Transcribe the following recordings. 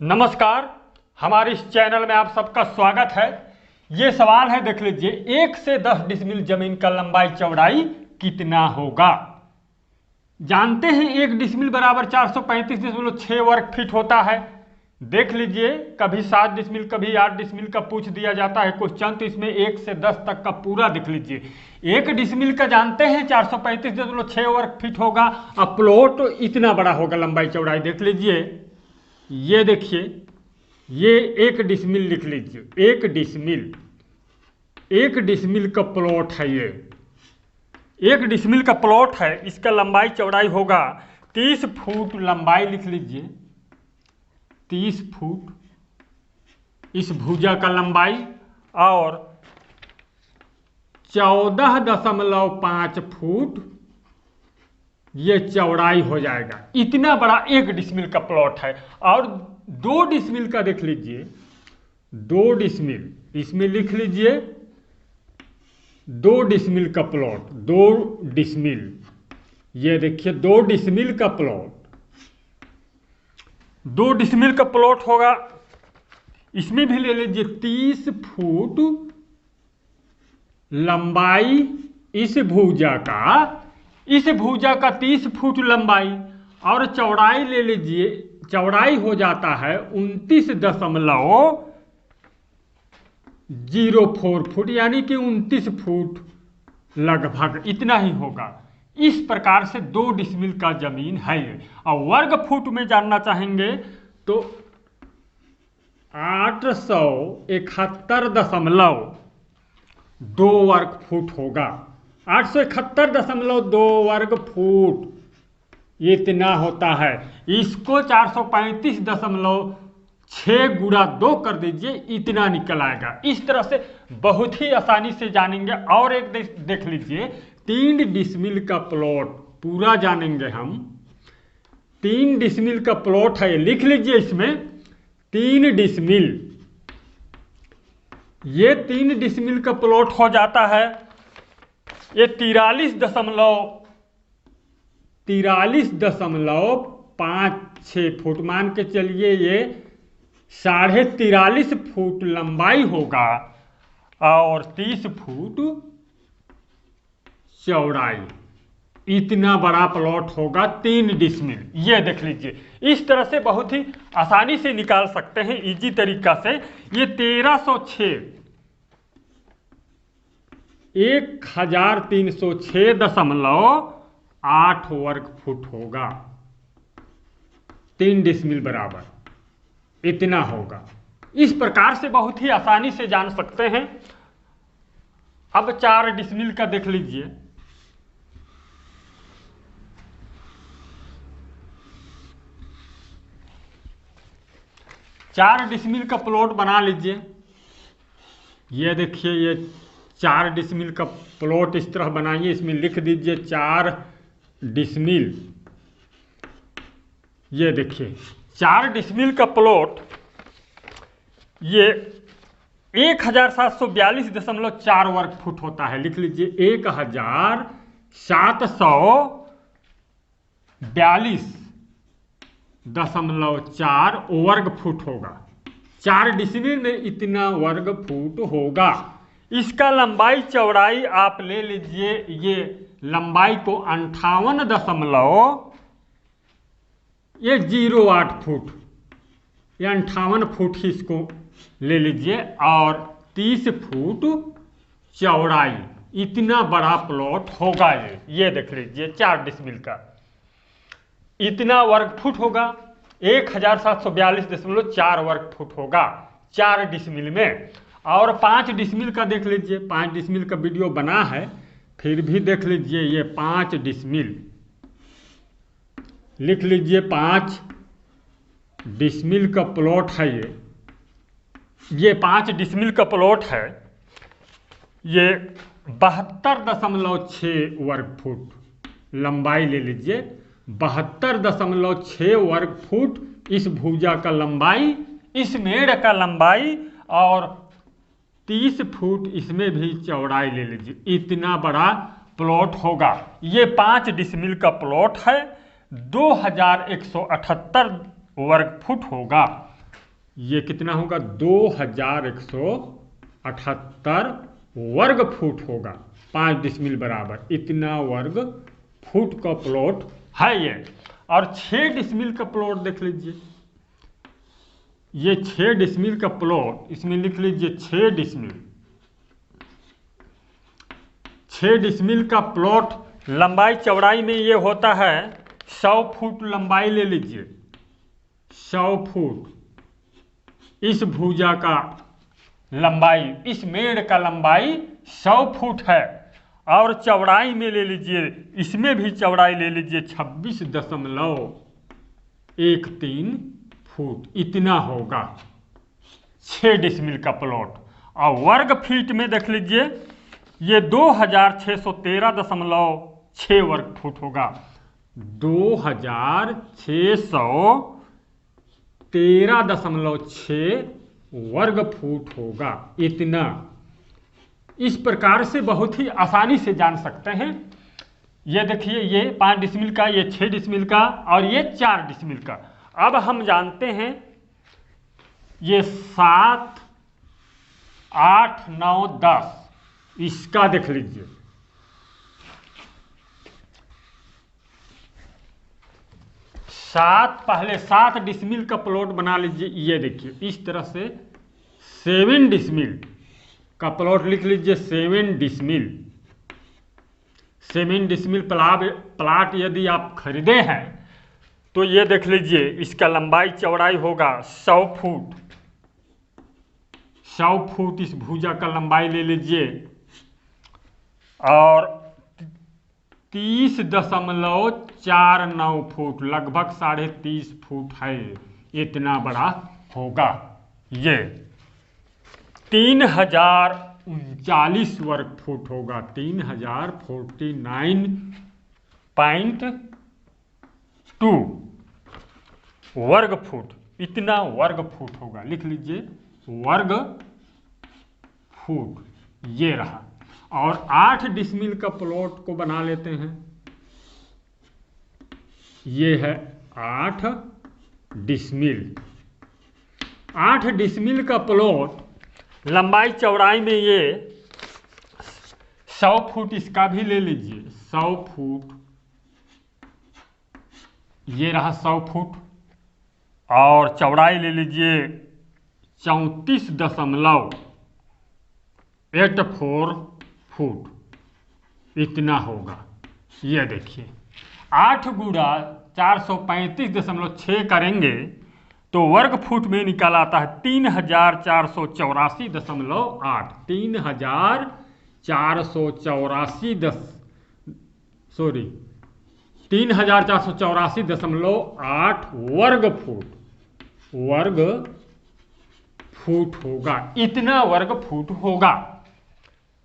नमस्कार, हमारे इस चैनल में आप सबका स्वागत है। ये सवाल है, देख लीजिए, 1 से 10 डिसमिल जमीन का लंबाई चौड़ाई कितना होगा। जानते हैं 1 डिसमिल बराबर 435.6 वर्ग फीट होता है। देख लीजिए, कभी 7 डिसमिल कभी 8 डिसमिल का पूछ दिया जाता है क्वेश्चन, तो इसमें 1 से 10 तक का पूरा देख लीजिए। 1 डिसमिल का जानते हैं 435.6 वर्ग फीट होगा। अब प्लॉट इतना बड़ा होगा, लंबाई चौड़ाई देख लीजिए। ये देखिए, ये 1 डिसमिल लिख लीजिए। 1 डिसमिल का प्लॉट है। ये 1 डिसमिल का प्लॉट है। इसका लंबाई चौड़ाई होगा 30 फुट। लंबाई लिख लीजिए 30 फुट इस भुजा का लंबाई, और 14.5 फुट ये चौड़ाई हो जाएगा। इतना बड़ा 1 डिसमिल का प्लॉट है। और 2 डिसमिल का देख लीजिए, 2 डिसमिल इसमें लिख लीजिए। 2 डिसमिल का प्लॉट, 2 डिसमिल, ये देखिए 2 डिसमिल का प्लॉट, 2 डिसमिल का प्लॉट होगा। इसमें भी ले लीजिए 30 फुट लंबाई इस भुजा का 30 फुट लंबाई, और चौड़ाई ले लीजिए, चौड़ाई हो जाता है 29.04 फुट, यानी कि 29 फुट लगभग इतना ही होगा। इस प्रकार से 2 डिसमिल का जमीन है। और वर्ग फुट में जानना चाहेंगे तो 871.2 वर्ग फुट होगा। 871.2 वर्ग फुट इतना होता है। इसको 435.6 गुणा 2 कर दीजिए, इतना निकल आएगा। इस तरह से बहुत ही आसानी से जानेंगे। और एक देख लीजिए, 3 डिसमिल का प्लॉट पूरा जानेंगे हम। 3 डिसमिल का प्लॉट है, लिख लीजिए इसमें 3 डिसमिल। ये 3 डिसमिल का प्लॉट हो जाता है, ये 43.56 फुट मान के चलिए। ये 43.5 फुट लंबाई होगा और 30 फुट चौड़ाई। इतना बड़ा प्लॉट होगा 3 डिसमिल। ये देख लीजिए, इस तरह से बहुत ही आसानी से निकाल सकते हैं, इजी तरीका से। ये 1306.8 वर्ग फुट होगा। 3 डिसमिल बराबर इतना होगा। इस प्रकार से बहुत ही आसानी से जान सकते हैं। अब 4 डिसमिल का देख लीजिए। 4 डिसमिल का प्लॉट बना लीजिए। ये देखिए, ये 4 डिसमिल का प्लॉट इस तरह बनाइए। इसमें लिख दीजिए 4 डिसमिल। ये देखिए 4 डिसमिल का प्लॉट, ये 1742.4 वर्ग फुट होता है। लिख लीजिए 1742.4 वर्ग फुट होगा। 4 डिसमिल में इतना वर्ग फुट होगा। इसका लंबाई चौड़ाई आप ले लीजिए, ये लंबाई को 58.08 फुट, या 58 फुट ही इसको ले लीजिए, और 30 फुट चौड़ाई। इतना बड़ा प्लॉट होगा ये देख लीजिए। 4 डिसमिल का इतना वर्ग फुट होगा। 1742.4 वर्ग फुट होगा 4 डिसमिल में। और 5 डिसमिल का देख लीजिए। 5 डिसमिल का वीडियो बना है, फिर भी देख लीजिए। ये 5 डिसमिल लिख लीजिए। 5 डिसमिल का प्लॉट है। ये 5 डिसमिल का प्लॉट है। ये 72.6 वर्ग फुट लंबाई ले लीजिए। 72.6 वर्ग फुट इस भुजा का लंबाई, इस मेड़ का लंबाई, और 30 फुट इसमें भी चौड़ाई ले लीजिए। इतना बड़ा प्लॉट होगा। ये 5 डिसमिल का प्लॉट है। 2178 वर्ग फुट होगा। ये कितना होगा 2178 वर्ग फुट होगा। 5 डिसमिल बराबर इतना वर्ग फुट का प्लॉट है ये। और 6 डिसमिल का प्लॉट देख लीजिए, ये 6 डिसमिल का प्लॉट, इसमें लिख लीजिए 6 डिसमिल। 6 डिसमिल का प्लॉट लंबाई चौड़ाई में ये होता है 100 फुट लंबाई ले लीजिए, 100 फुट इस भुजा का लंबाई, इस मेड़ का लंबाई 100 फुट है। और चौड़ाई में ले लीजिए, इसमें भी चौड़ाई ले लीजिए 26.13 फुट, इतना होगा 6 डिसमिल का प्लॉट। और वर्ग फीट में देख लीजिए ये 2613.6 वर्ग फुट होगा। 2613.6 वर्ग फुट होगा इतना। इस प्रकार से बहुत ही आसानी से जान सकते हैं। ये देखिए ये 5 डिसमिल का, ये 6 डिसमिल का और ये 4 डिसमिल का। अब हम जानते हैं ये 7, 8, 9, 10 इसका देख लीजिए। पहले 7 डिसमिल का प्लॉट बना लीजिए। ये देखिए इस तरह से 7 डिसमिल का प्लॉट लिख लीजिए। 7 डिसमिल, 7 डिसमिल प्लाट यदि आप खरीदे हैं तो ये देख लीजिए इसका लंबाई चौड़ाई होगा 100 फुट। 100 फुट इस भुजा का लंबाई ले लीजिए और 30.49 फुट, लगभग 30.5 फुट है, इतना बड़ा होगा। ये 3039 वर्ग फुट होगा। 3049.2 वर्ग फुट, इतना वर्ग फुट होगा। लिख लीजिए वर्ग फुट, ये रहा। और 8 डिसमिल का प्लॉट को बना लेते हैं। ये है 8 डिसमिल। 8 डिसमिल का प्लॉट लंबाई चौड़ाई में ये 100 फुट, इसका भी ले लीजिए 100 फुट, ये रहा 100 फुट। और चौड़ाई ले लीजिए 34.84 फुट, इतना होगा। ये देखिए 8 गुणा 435.6 करेंगे तो वर्ग फुट में निकल आता है 3484.8। 3484.8 वर्ग फुट होगा, इतना वर्ग फुट होगा।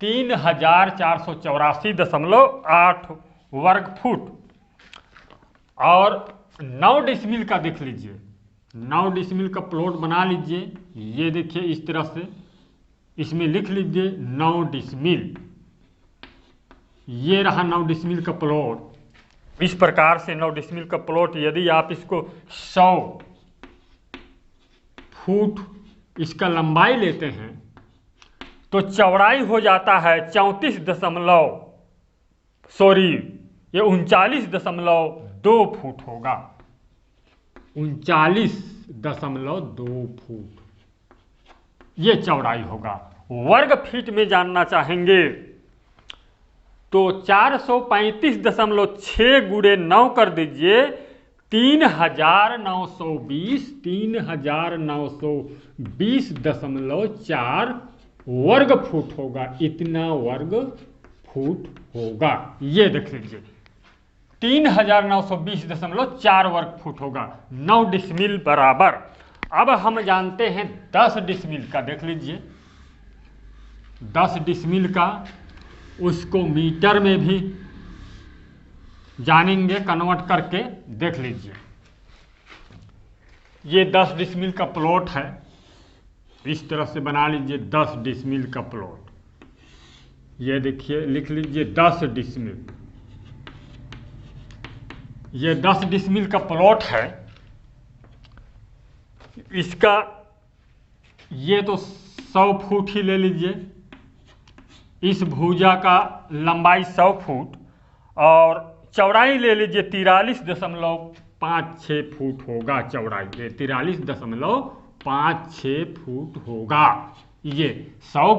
3484.8 वर्ग फुट। और 9 डिसमिल का देख लीजिए, 9 डिसमिल का प्लॉट बना लीजिए। ये देखिए इस तरह से, इसमें लिख लीजिए 9 डिसमिल। ये रहा 9 डिसमिल का प्लॉट। इस प्रकार से 9 डिसमिल का प्लॉट यदि आप इसको 100 फुट इसका लंबाई लेते हैं तो चौड़ाई हो जाता है 39.2 फुट होगा। 39.2 फुट ये चौड़ाई होगा। वर्ग फीट में जानना चाहेंगे तो 435.6 गुणे 9 कर दीजिए, 3920.4 वर्ग फुट होगा, इतना वर्ग फुट होगा। ये देख लीजिए 3920.4 वर्ग फुट होगा। 9 डिसमिल बराबर। अब हम जानते हैं 10 डिसमिल का, देख लीजिए 10 डिसमिल का, उसको मीटर में भी जानेंगे कन्वर्ट करके। देख लीजिए ये 10 डिसमिल का प्लॉट है, इस तरह से बना लीजिए 10 डिसमिल का प्लॉट। ये देखिए लिख लीजिए 10 डिसमिल। ये 10 डिसमिल का प्लॉट है, इसका ये तो 100 फुट ही ले लीजिए। इस भुजा का लंबाई 100 फुट और चौड़ाई ले लीजिए 43.56 फुट होगा। चौड़ाई 43.56 फुट होगा। ये 100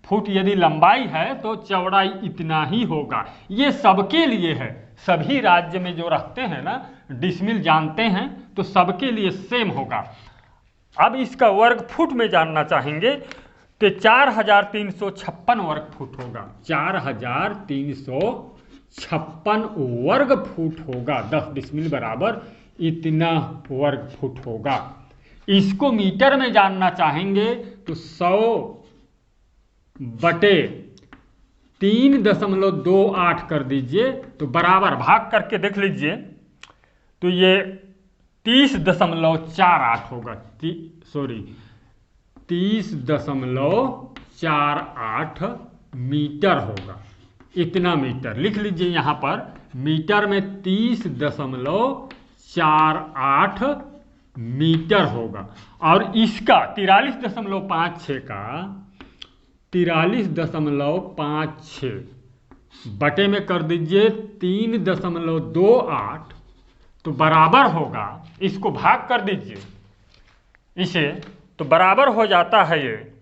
फुट यदि लंबाई है तो चौड़ाई इतना ही होगा। ये सबके लिए है, सभी राज्य में जो रखते हैं ना डिसमिल जानते हैं तो सबके लिए सेम होगा। अब इसका वर्ग फुट में जानना चाहेंगे तो 4356 वर्ग फुट होगा। 4356 वर्ग फुट होगा। 10 डिसमिल बराबर इतना वर्ग फुट होगा। इसको मीटर में जानना चाहेंगे तो 100 बटे 3.28 कर दीजिए तो बराबर भाग करके देख लीजिए तो ये 30.48 होगा। 30.48 मीटर होगा। इतना मीटर लिख लीजिए यहाँ पर। मीटर में 30.48 मीटर होगा। और इसका 43.56 का 43.56 बटे में कर दीजिए 3.28 तो बराबर होगा, इसको भाग कर दीजिए इसे तो बराबर हो जाता है ये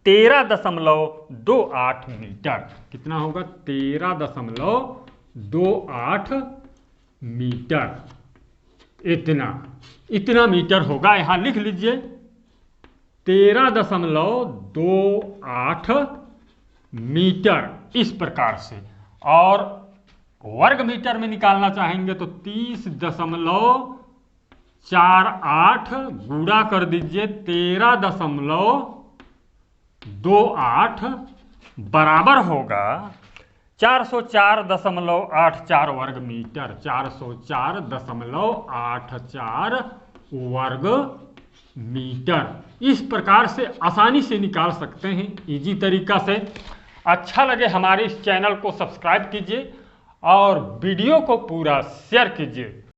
13.28 मीटर। कितना होगा? 13.28 मीटर। इतना मीटर होगा। यहां लिख लीजिए 13.28 मीटर इस प्रकार से। और वर्ग मीटर में निकालना चाहेंगे तो 30.48 गुणा कर दीजिए 13.28 बराबर होगा 404.84 वर्ग मीटर। 404.84 वर्ग मीटर। इस प्रकार से आसानी से निकाल सकते हैं, इजी तरीका से। अच्छा लगे हमारे इस चैनल को सब्सक्राइब कीजिए और वीडियो को पूरा शेयर कीजिए।